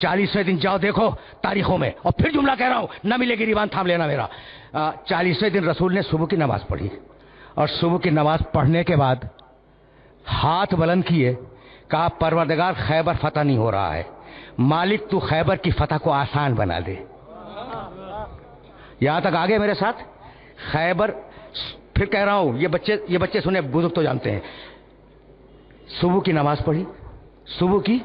40वें दिन जाओ देखो तारीखों में, और फिर जुमला कह रहा हूं, ना मिलेगी रीवान थाम लेना मेरा। 40वें दिन रसूल ने सुबह की नमाज पढ़ी, और सुबह की नमाज पढ़ने के बाद हाथ बुलंद किए, कहा परवरदिगार खैबर फतह नहीं हो रहा है, मालिक तू खैबर की फतह को आसान बना दे। यहां तक आगे मेरे साथ। खैबर, फिर कह रहा हूं, ये बच्चे सुने, बुजुर्ग तो जानते हैं। सुबह की नमाज पढ़ी, सुबह की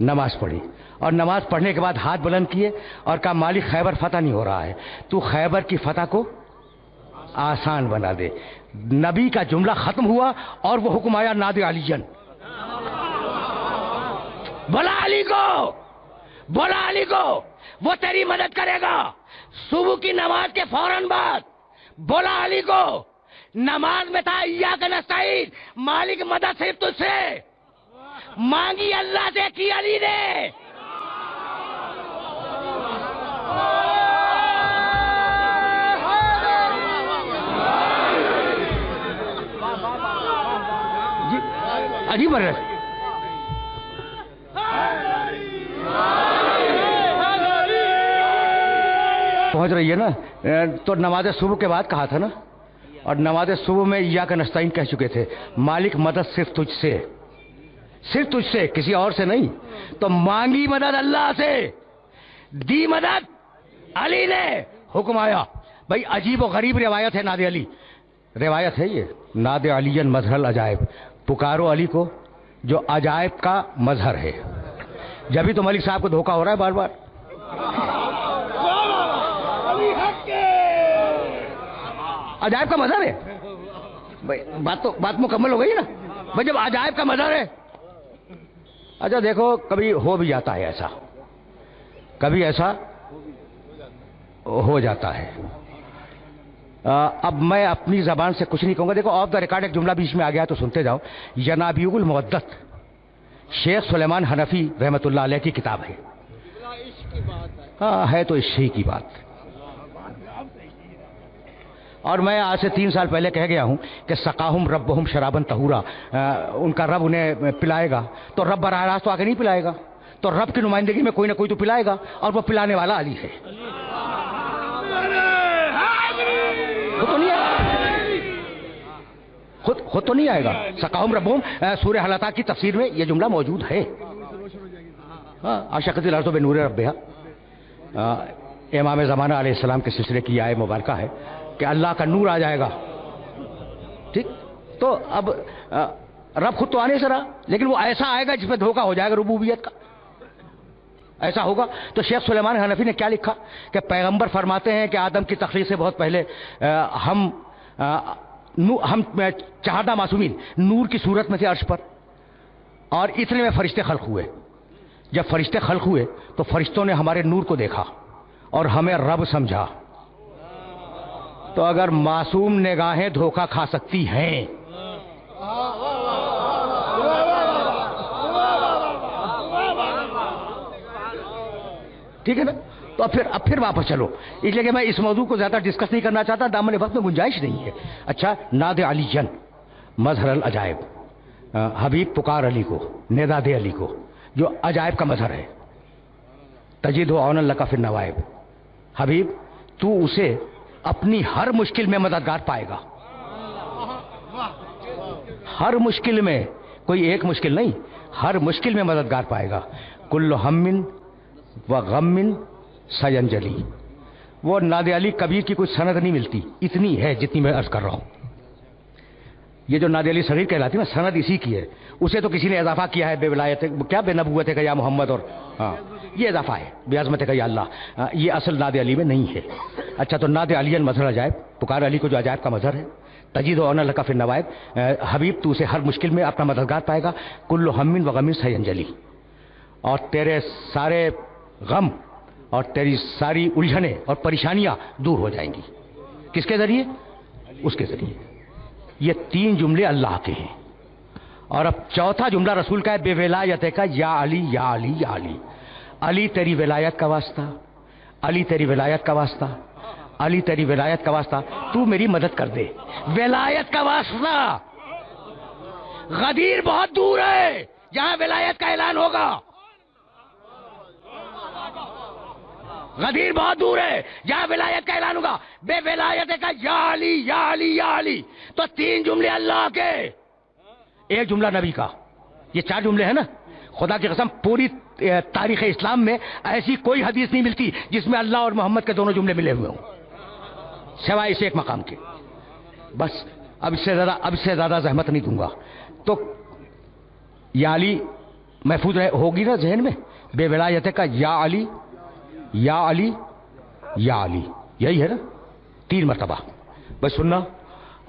नमाज पढ़ी, और नमाज पढ़ने के बाद हाथ बुलंद किए और कहा मालिक खैबर फतह नहीं हो रहा है, तू खैबर की फतह को आसान बना दे। नबी का जुमला खत्म हुआ और वो हुक्म आया नादे अलीजन, बोला अली को, बोला अली को, वो तेरी मदद करेगा। सुबह की नमाज के फौरन बाद बोला अली को, नमाज में था इय्याक नस्तईन, मालिक मदद सिर्फ तुझसे मांगी, अल्लाह से की अली ने। अजीब है, पहुंच रही है ना। तो नमाज सुबह के बाद कहा था ना, और नमाज सुबह में इय्याक नस्तईन कह चुके थे, मालिक मदद सिर्फ तुझसे, सिर्फ तुझसे, किसी और से नहीं। तो मांगी मदद अल्लाह से, दी मदद अली ने, हुक्म आया। भाई अजीब और गरीब रिवायत है, नादे अली रिवायत है ये, नादे अलीयन मजहर अजायब, पुकारो अली को जो अजायब का मजहर है। जब भी तो मलिक साहब को धोखा हो रहा है बार बार। अजायब का मजहर है भाई, बात मुकम्मल हो गई ना भाई, जब अजायब का मजहर है। अच्छा देखो, कभी हो भी जाता है ऐसा, कभी ऐसा हो जाता है। अब मैं अपनी जबान से कुछ नहीं कहूंगा। देखो ऑफ द रिकॉर्ड एक जुमला बीच में आ गया तो सुनते जाओ। जनाबियुल मुवद्दत शेख सुलेमान हनफी रहमतुल्लाह अलैह की किताब है। हाँ है तो इश्क की बात। और मैं आज से 3 साल पहले कह गया हूं कि सकाहुम रब्बहुम शराबन तहूरा, उनका रब उन्हें पिलाएगा। तो रब बराह रास्त तो आगे नहीं पिलाएगा, तो रब की नुमाइंदगी में कोई ना कोई तो पिलाएगा, और वो पिलाने वाला अली है। खुद तो नहीं आएगा। सकाहुम रब्बहुम सूरह हलाता की तफसीर में यह जुमला मौजूद है। आशक़तिल अर्ज़ु बिनूरि रब्बिहा, इमाम ज़माना अलैहिस्सलाम के सिलसिले की आय मुबारका है कि अल्लाह का नूर आ जाएगा। ठीक, तो अब रब खुद तो आने से रहा, लेकिन वो ऐसा आएगा जिसमें धोखा हो जाएगा रुबूबियत का, ऐसा होगा। तो शेख सुलेमान हनफी ने क्या लिखा कि पैगंबर फरमाते हैं कि आदम की तखलीक से बहुत पहले हम 14 मासूमीन नूर की सूरत में थे अर्श पर, और इतने में फरिश्ते खल्क हुए। जब फरिश्ते खल्क हुए तो फरिश्तों ने हमारे नूर को देखा और हमें रब समझा। तो अगर मासूम निगाहें धोखा खा सकती हैं, ठीक है ना, तो अब फिर वापस चलो। इसलिए कि मैं इस मौजू को ज्यादा डिस्कस नहीं करना चाहता, दामन वक्त में गुंजाइश नहीं है। अच्छा, नादे अलीजन मजहर अल अजायब, हबीब पुकार अली को, नेदादे अली को जो अजायब का मजहर है। तजीद औन लका फिर नवाइब, हबीब तू उसे अपनी हर मुश्किल में मददगार पाएगा। हर मुश्किल में, कोई एक मुश्किल नहीं, हर मुश्किल में मददगार पाएगा। कुल्लु हम्मिन व गम्मिन सयंजली। वो नादे अली कबीर की कोई सनद नहीं मिलती, इतनी है जितनी मैं अर्ज कर रहा हूं। ये जो नादे अली सगीर कहलाती है ना, सनद इसी की है। उसे तो किसी ने इजाफा किया है, बेविलायत क्या बेनबुव्वत का या मोहम्मद, और ये इजाफा है बेअज़मत का या अल्लाह, ये असल नादे अली में नहीं है। अच्छा, तो नादे अलीयन मजहर अजायब, पुकार अली को जो अजायब का मजहर है। तजीद औन लका फिर नवाइब, हबीब तू उसे हर मुश्किल में अपना मददगार पाएगा। कुल्लु हम्मिन व गम्मिन सयंजली, और तेरे सारे गम और तेरी सारी उलझने और परेशानियां दूर हो जाएंगी। किसके जरिए? उसके जरिए। ये 3 जुमले अल्लाह के हैं। और अब चौथा जुमला रसूल का है, बेविलायत का, या अली या अली या अली। अली तेरी विलायत का वास्ता, अली तेरी विलायत का वास्ता, अली तेरी विलायत का वास्ता, तू मेरी मदद कर दे। विलायत का वास्ता, गदीर बहुत दूर है जहां विलायत का ऐलान होगा। غدیر بہت دور ہے جہاں ولایت کا اعلان ہوگا، بے ولایت کا یا علی یا علی یا علی، تو 3 جملے اللہ کے، 1 جملہ نبی کا، یہ 4 جملے ہیں نا. خدا کی قسم پوری تاریخ اسلام میں ایسی کوئی حدیث نہیں ملتی جس میں اللہ اور محمد کے دونوں جملے ملے ہوئے ہوں، سوائے اس ایک مقام کے. بس اب اس سے زیادہ زحمت نہیں دوں گا. تو یا علی محفوظ ہوگی نا ذہن میں، بے ولایت کا یا علی یا علی یا علی، یہی ہے نا 3 مرتبہ. بس سننا،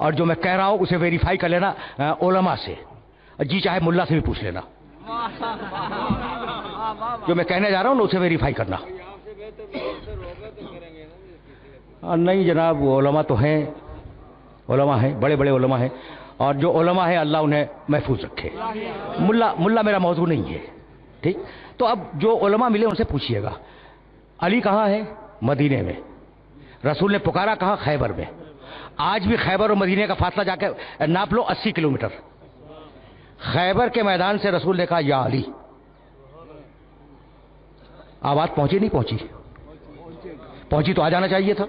اور جو میں کہہ رہا ہوں اسے ویریفائی کر لینا علماء سے، جی چاہے ملا سے بھی پوچھ لینا. جو میں کہنے جا رہا ہوں نا اسے ویریفائی کرنا. نہیں جناب، وہ علماء تو ہیں، علماء ہیں، بڑے بڑے علماء ہیں، اور جو علماء ہیں اللہ انہیں محفوظ رکھے. ملا میرا موضوع نہیں ہے، ٹھیک. تو اب جو علماء ملے ان سے پوچھئے گا علی کہاں ہے؟ مدینے میں. رسول نے پکارا کہاں؟ خیبر میں. آج بھی خیبر اور مدینے کا فاصلہ جا کے ناپ لو، 80 کلومیٹر. خیبر کے میدان سے رسول نے کہا یا علی. آواز پہنچی نہیں پہنچی؟ پہنچی تو آ جانا چاہیے تھا،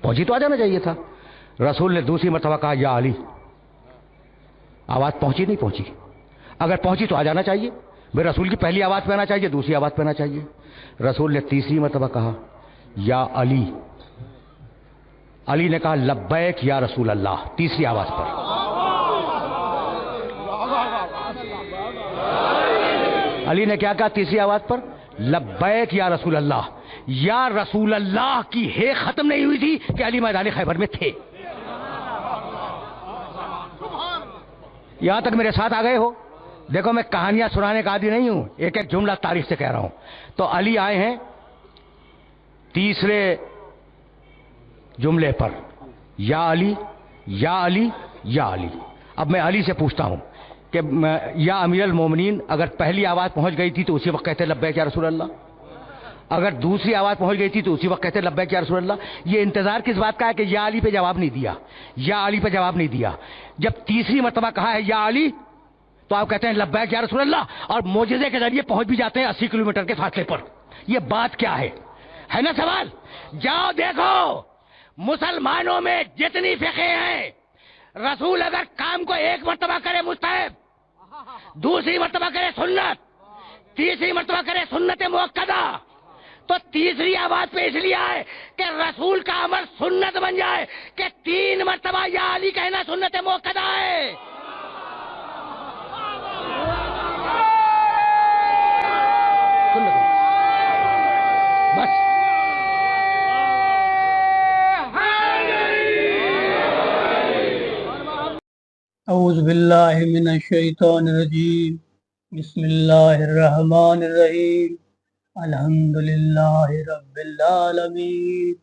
پہنچی تو آ جانا چاہیے تھا. رسول نے دوسری مرتبہ کہا یا علی. آواز پہنچی نہیں پہنچی؟ اگر پہنچی تو آ جانا چاہیے. بھائی رسول کی پہلی آواز پہ آنا چاہیے، دوسری آواز پہ آنا چاہیے. رسول نے تیسری مرتبہ کہا یا علی. علی نے کہا لبیک یا رسول اللہ، تیسری آواز پر. علی نے کیا کہا تیسری آواز پر؟ لبیک یا رسول اللہ. یا رسول اللہ کی ہے ختم نہیں ہوئی تھی کہ علی میدان خیبر میں تھے. یہاں تک میرے ساتھ آ گئے ہو؟ دیکھو میں کہانیاں سنانے کا عادی نہیں ہوں، ایک ایک جملہ تاریخ سے کہہ رہا ہوں. تو علی آئے ہیں تیسرے جملے پر، یا علی یا علی یا علی. اب میں علی سے پوچھتا ہوں کہ یا امیر المومنین، اگر پہلی آواز پہنچ گئی تھی تو اسی وقت کہتے لبیک یا رسول اللہ، اگر دوسری آواز پہنچ گئی تھی تو اسی وقت کہتے لبیک یا رسول اللہ. یہ انتظار کس بات کا ہے کہ یا علی پہ جواب نہیں دیا، یا علی پہ جواب نہیں دیا. جب تیسری مرتبہ کہا ہے یا علی تو آپ کہتے ہیں لبیک یا رسول اللہ، اور معجزے کے ذریعے پہنچ بھی جاتے ہیں 80 کلومیٹر کے فاصلے پر. یہ بات کیا ہے نا سوال؟ جاؤ دیکھو مسلمانوں میں جتنی فقہ ہیں، رسول اگر کام کو 1 مرتبہ کرے مستحب، دوسری مرتبہ کرے سنت، تیسری مرتبہ کرے سنت مؤکدہ، تو تیسری آواز پہ اس لیے آئے کہ رسول کا امر سنت بن جائے کہ 3 مرتبہ یا علی کہنا سنت مؤکدہ ہے. بس اعوذ باللہ من الشیطان الرجیم، بسم اللہ الرحمن الرحیم، الحمدللہ رب العالمین،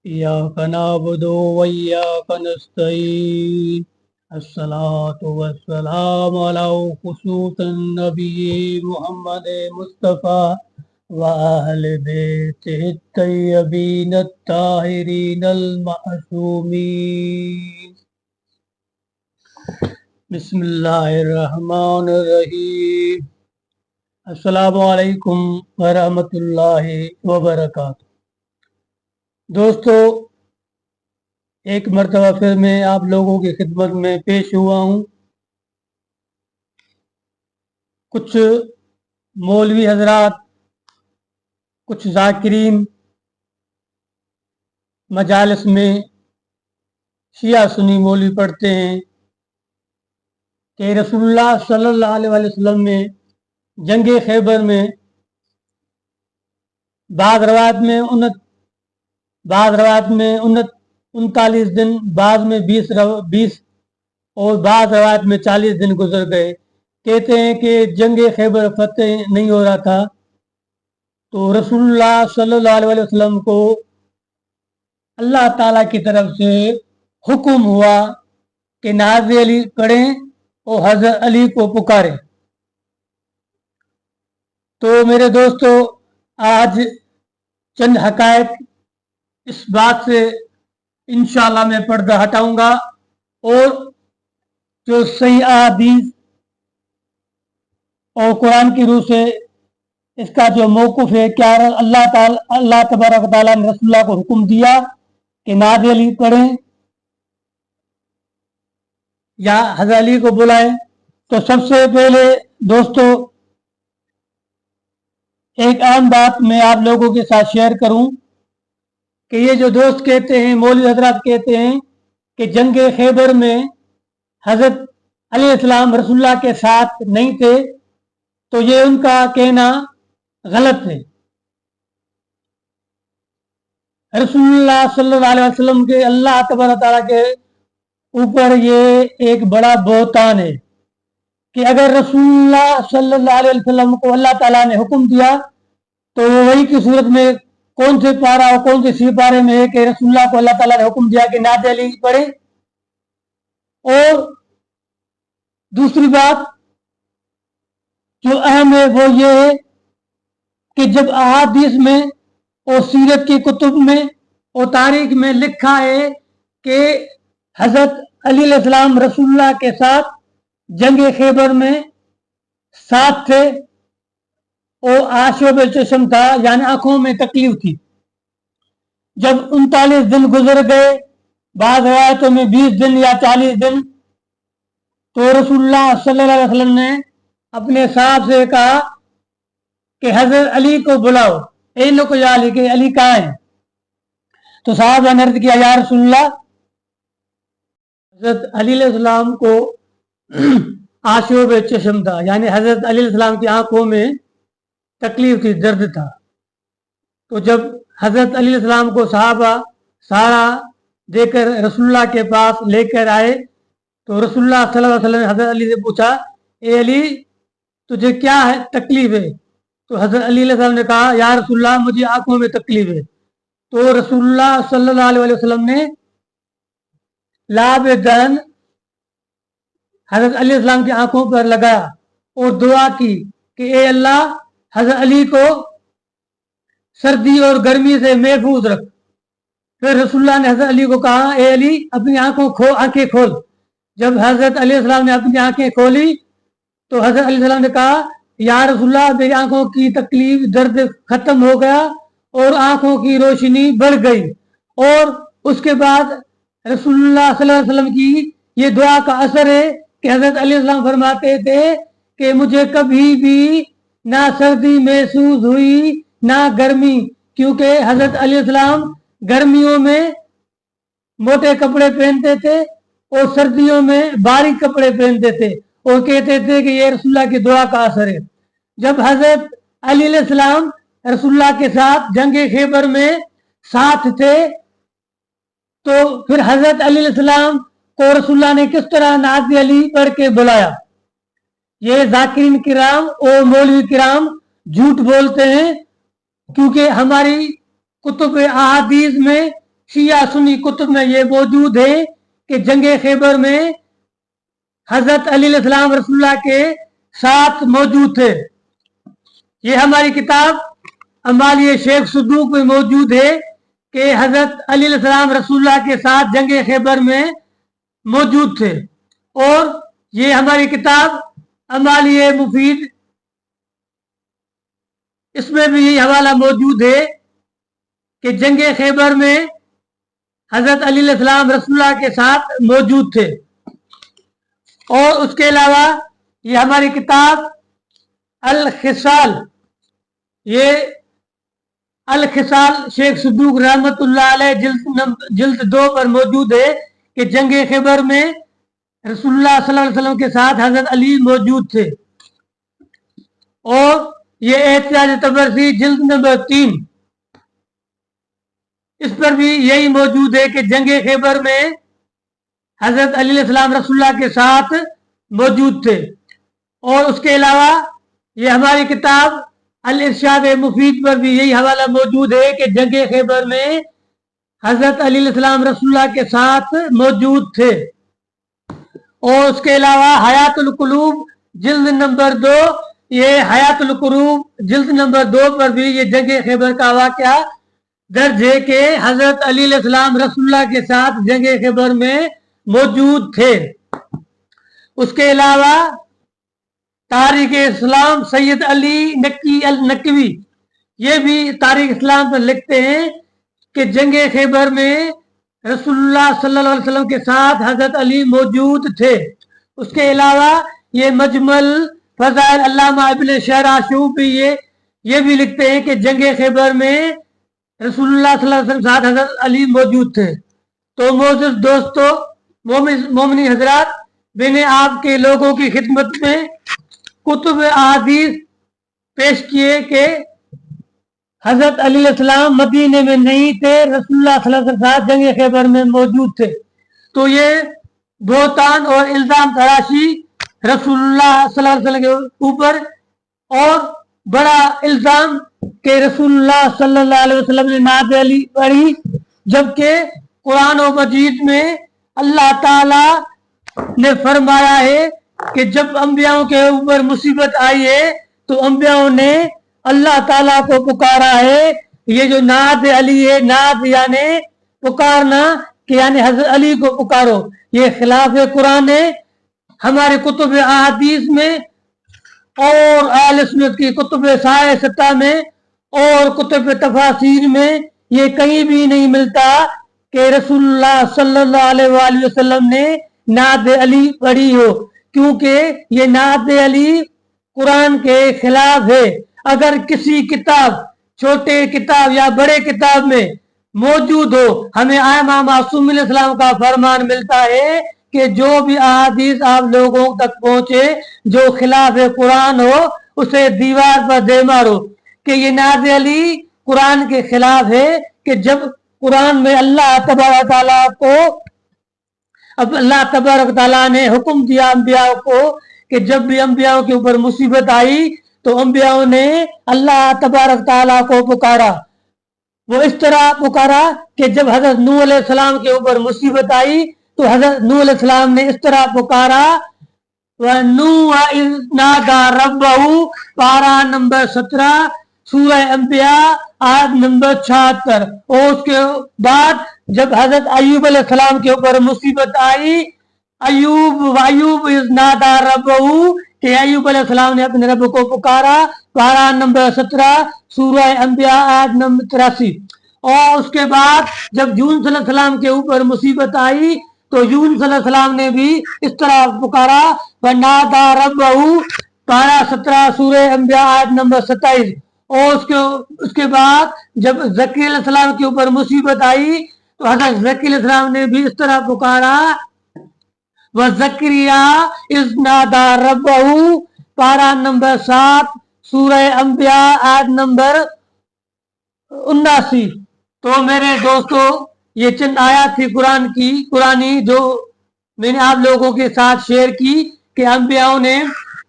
ایاک نعبد و ایاک نستعین، الصلاۃ والسلام علی خصوص النبی محمد مصطفیٰ وآل بیتہ الطیبین الطاہرین المعصومین. بسم اللہ الرحمن الرحیم. السلام علیکم ورحمۃ اللہ وبرکاتہ. دوستو، ایک مرتبہ پھر میں آپ لوگوں کی خدمت میں پیش ہوا ہوں. کچھ مولوی حضرات، کچھ ذاکرین مجالس میں شیعہ سنی مولوی پڑھتے ہیں کہ رسول اللہ صلی اللہ علیہ وسلم نے جنگ خیبر میں بعض روایت میں 39 دن، بعض میں 20 اور بعض روایت میں 40 دن گزر گئے. کہتے ہیں کہ جنگ خیبر فتح نہیں ہو رہا تھا تو رسول اللہ صلی اللہ علیہ وسلم کو اللہ تعالیٰ کی طرف سے حکم ہوا کہ ناز علی پڑھیں اور حضرت علی کو پکاریں. تو میرے دوستو، آج چند حقائق اس بات سے انشاءاللہ میں پردہ ہٹاؤں گا، اور جو صحیح احادیث اور قرآن کی روح سے इसका जो मौक़िफ़ है, क्या अल्लाह तबारक ताला ने रसूलुल्लाह को हुक्म दिया कि नाज़ अली पढ़ें या हज़रत अली को बुलाएं? तो सबसे पहले दोस्तों एक अहम बात मैं आप लोगों के साथ शेयर करूं कि ये जो दोस्त कहते हैं, मौलवी हजरात कहते हैं कि जंग खैबर में हजरत अली इस्लाम रसूलुल्लाह के साथ नहीं थे, तो ये उनका कहना गलत है। रसूलुल्लाह सल्लल्लाहु अलैहि वसल्लम के अल्लाह तबारक तआला के ऊपर ये एक बड़ा बहतान है कि अगर रसूलुल्लाह सल्लल्लाहु अलैहि वसल्लम को अल्लाह ताला ने हुक्म दिया तो वही की सूरत में कौन से पारा और कौन से सिपारे में है कि रसूलुल्लाह को अल्लाह ताला ने हुक्म दिया कि नाज़ अली पढ़े। और दूसरी बात जो अहम है वो ये है कि जब अहादीस में और सीरत की कुतुब में और तारीख में लिखा है कि हजरत अली अलैहिस्सलाम रसूलुल्लाह के साथ जंग खैबर में साथ थे और आशोब चश्म था, यानी आंखों में तकलीफ थी। जब 39 दिन गुजर गए, बाद रिवायतों में 20 दिन या 40 दिन, तो रसूलुल्लाह सल्लल्लाहु अलैहि वसल्लम ने अपने साहब से कहा कि हजरत अली को बुलाओ, ए लोग या अली के अली कहाँ है? तो साहब ने अर्ज किया, या रसूलुल्लाह, हजरत अली अलैहिस्सलाम को आशोब चश्म था, यानी हजरत अली अलैहिस्सलाम की आंखों में तकलीफ थी, दर्द था। तो जब हजरत अली अलैहिस्सलाम को साहबा सहारा देकर रसूलुल्लाह के पास लेकर आए तो रसूलुल्लाह सल्लल्लाहु अलैहि वसल्लम ने हजरत अली से पूछा, ए अली तुझे क्या है तकलीफ है? तो हजरत अली अलैहिस्सलाम ने कहा, या रसूलुल्लाह मुझे आंखों में तकलीफ है। तो रसूलुल्लाह सल्लल्लाहु अलैहि वसल्लम ने लाब दहन हजरत अली अलैहिस्सलाम की आंखों पर लगाया और दुआ की कि ए अल्लाह हजरत अली को सर्दी और गर्मी से महफूज रख। फिर रसूलुल्लाह ने हजरत अली को कहा, ए अली अपनी आंखें खोल। जब हजरत अली अलैहिस्सलाम ने अपनी आंखें खोली तो हजरत अली अलैहिस्सलाम ने कहा, या रसूलुल्लाह मेरी आंखों की तकलीफ दर्द खत्म हो गया और आंखों की रोशनी बढ़ गई। और उसके बाद रसूलुल्लाह सल्लल्लाहु अलैहि वसल्लम की ये दुआ का असर है कि हजरत अली अलैहिस्सलाम फरमाते थे कि मुझे कभी भी ना सर्दी महसूस हुई ना गर्मी, क्योंकि हजरत अली अलैहिस्सलाम गर्मियों में मोटे कपड़े पहनते थे और सर्दियों में बारीक कपड़े पहनते थे और कहते थे कि ये रसूलुल्लाह की दुआ का असर है। जब हजरत अली अलैहिस्सलाम रसूलुल्लाह के साथ जंग खैबर में साथ थे तो फिर हजरत अली अलैहिस्सलाम को रसूलुल्लाह ने किस तरह नाज़ अली पढ़ के बुलाया? ये जाकिरीन किराम और मौलवी किराम झूठ बोलते हैं, क्योंकि हमारी कुतुब अहादीस में शिया सुन्नी कुतुब में ये मौजूद है कि जंग खैबर में हजरत अली अलैहिस्सलाम रसूलुल्लाह के साथ मौजूद थे। ये हमारी किताब अमालिए शेख सदूक में मौजूद है कि हजरत अली अलैहिस्सलाम रसूलुल्लाह के साथ जंग खैबर में मौजूद थे। और ये हमारी किताब अमालिए मुफीद, इसमें भी यही हवाला मौजूद है कि जंग खैबर में हजरत अली अलैहिस्सलाम रसूलुल्लाह के साथ मौजूद थे। और उसके अलावा ये हमारी किताब अल खिसाल, ये अल खिसाल शेख सदूक रहमतुल्लाह अलैह जिल्द 2 पर मौजूद है कि जंग खैबर में रसूलुल्लाह सल्लल्लाहु अलैहि वसल्लम के साथ हजरत अली मौजूद थे। और ये एहतियाज तबरसी जिल्द नंबर 3, इस पर भी यही मौजूद है कि जंग खैबर में हजरत अली अलैहिस्सलाम रसूलुल्लाह के साथ मौजूद थे। और उसके अलावा ये हमारी किताब अल इरशाद मुफीद पर भी यही हवाला मौजूद है कि जंग खैबर में हजरत अली अलैहिस्सलाम रसूलुल्लाह के साथ मौजूद थे। और उसके अलावा हयातुल कुलूब जिल्द नंबर 2, ये हयातुल कुलूब जिल्द नंबर 2 पर भी ये जंग खैबर का वाकया दर्ज है कि हजरत अली अलैहिस्सलाम रसूलुल्लाह के साथ जंग खैबर में मौजूद थे। उसके अलावा तारीख इस्लाम सैयद अली नक्की अल नकवी ये भी तारीख इस्लाम पर लिखते हैं कि जंग खैबर में रसूलुल्लाह सल्लल्लाहु अलैहि वसल्लम के साथ हजरत अली मौजूद थे। उसके अलावा ये मजमल फजाइल अल्लामा इब्न शहर आशूब भी ये भी लिखते हैं कि जंग खैबर में रसूलुल्लाह सल्लल्लाहु अलैहि वसल्लम के साथ हजरत अली मौजूद थे। तो मोअज़्ज़िज़ दोस्तों, मोमिनी हजरात, मैंने आपके लोगों की खिदमत में कुतुब अहादीस पेश किए कि हजरत अली अलैहिस्सलाम मदीने में नहीं थे, रसूलुल्लाह सल्लल्लाहु अलैहि वसल्लम के साथ जंग खैबर में मौजूद थे। तो ये बोहतान और इल्जाम तराशी रसूलुल्लाह सल्लल्लाहु अलैहि वसल्लम के ऊपर और बड़ा इल्जाम कि रसूलुल्लाह सल्लल्लाहु अलैहि वसल्लम ने नात अली पढ़ी, जबकि कुरान और मजीद में अल्लाह ताला ने फरमाया है कि जब अंबियाओं के ऊपर मुसीबत आई है तो अंबियाओं ने अल्लाह ताला को पुकारा है। ये जो नात अली है, नात यानी पुकारना कि यानी हजरत अली को पुकारो, ये खिलाफ कुरान है। हमारे कुतुब अहादीस में और अहले सुन्नत की कुतुब साए सत्ता में और कुतुब तफासीर में ये कहीं भी नहीं मिलता कि रसूलुल्लाह सल्लल्लाहु अलैहि वसल्लम ने नात अली पढ़ी हो, क्योंकि ये नात अली कुरान के खिलाफ है। अगर किसी किताब, छोटे किताब या बड़े किताब में मौजूद हो, हमें आइमा मासूम अलैहिस्सलाम का फरमान मिलता है कि जो भी अहादीस आप लोगों तक पहुंचे जो खिलाफ कुरान हो उसे दीवार पर दे मारो, कि ये नात अली कुरान के खिलाफ है। कि जब कुरान में अल्लाह तबारक ताला ने हुक्म दिया अंबिया को कि जब भी अंबियाओं के ऊपर मुसीबत आई तो अंबियाओं ने अल्लाह तबारक ताला को पुकारा। वो इस तरह पुकारा कि जब हजरत नूह अलैहिस्सलाम के ऊपर मुसीबत आई तो हजरत नूह अलैहिस्सलाम ने इस तरह पुकारा, व नूह इज़ नादा रब्बहू, पारा नंबर 17 सूरह अंबिया आयत नंबर 76। और उसके बाद जब हजरत अय्यूब अलैहिस्सलाम के ऊपर मुसीबत आई, अय्यूब इज़ नादा रब्बहू, कि अय्यूब अलैहिस्सलाम ने अपने रब को पुकारा, पारा नंबर 17 सूरह अंबिया आयत नंबर 83। और उसके बाद जब यूनुस अलैहिस्सलाम के ऊपर मुसीबत आई तो यूनुस अलैहिस्सलाम ने भी इस तरह पुकारा, वनादा रब्बहू, पारा 17 सूरह अंबिया आयत नंबर 27। और उसके बाद जब ज़करिया अलैहिस्सलाम के ऊपर मुसीबत आई तो हज़रत ज़करिया अलैहिस्सलाम ने भी इस तरह पुकारा, व ज़करिया इज़ नादा रब्बहू, पारा नंबर 7 सूरह अंबिया आयत नंबर 79। तो मेरे दोस्तों, ये चंद आयत थी कुरानी जो मैंने आप लोगों के साथ शेयर की कि अंबियाओं ने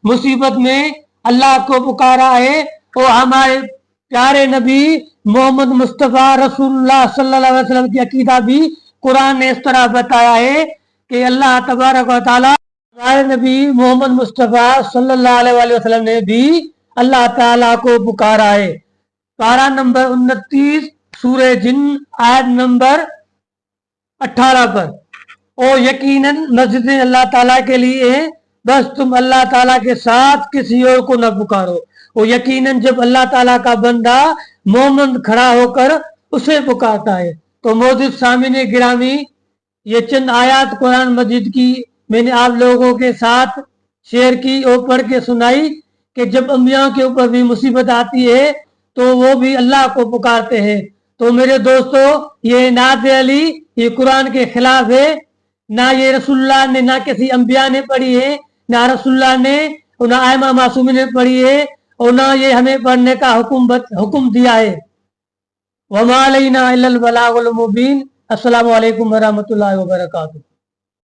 मुसीबत में अल्लाह को पुकारा है। और हमारे प्यारे नबी मोहम्मद मुस्तफ़ा रसूलुल्लाह सल्लल्लाहु अलैहि वसल्लम की अकीदा भी कुरान ने इस तरह बताया है कि अल्लाह तबारक व तआला, हमारे नबी मोहम्मद मुस्तफ़ा सल्लल्लाहु अलैहि वसल्लम ने भी अल्लाह ताला को पुकारा है। पारा नंबर 29 सूरह जिन आयत नंबर 18 पर, और यकीनन मस्जिद अल्लाह ताला के लिए है, बस तुम अल्लाह ताला के साथ किसी और को न पुकारो। और यकीनन जब अल्लाह ताला का बंदा मोमिन खड़ा होकर उसे पुकारता है। तो मौजूद सामीन गिरामी, ये चंद आयत कुरान मजीद की मैंने आप लोगों के साथ शेयर की और पढ़ के सुनाई कि जब अंबिया के ऊपर भी मुसीबत आती है तो वो भी अल्लाह को पुकारते हैं। तो मेरे दोस्तों, ये नात अली ये कुरान के खिलाफ है, ना ये रसूलुल्लाह ने, ना किसी अंबिया ने पढ़ी है, ना रसूलुल्लाह ने, ना आइमा मासूमी ने पढ़ी है, और ना ये हमें पढ़ने का हुक्म दिया है। वमा अलैना इल्लल बलागुल मुबीन। अस्सलामु अलैकुम व रहमतुल्लाहि व बरकातुहू।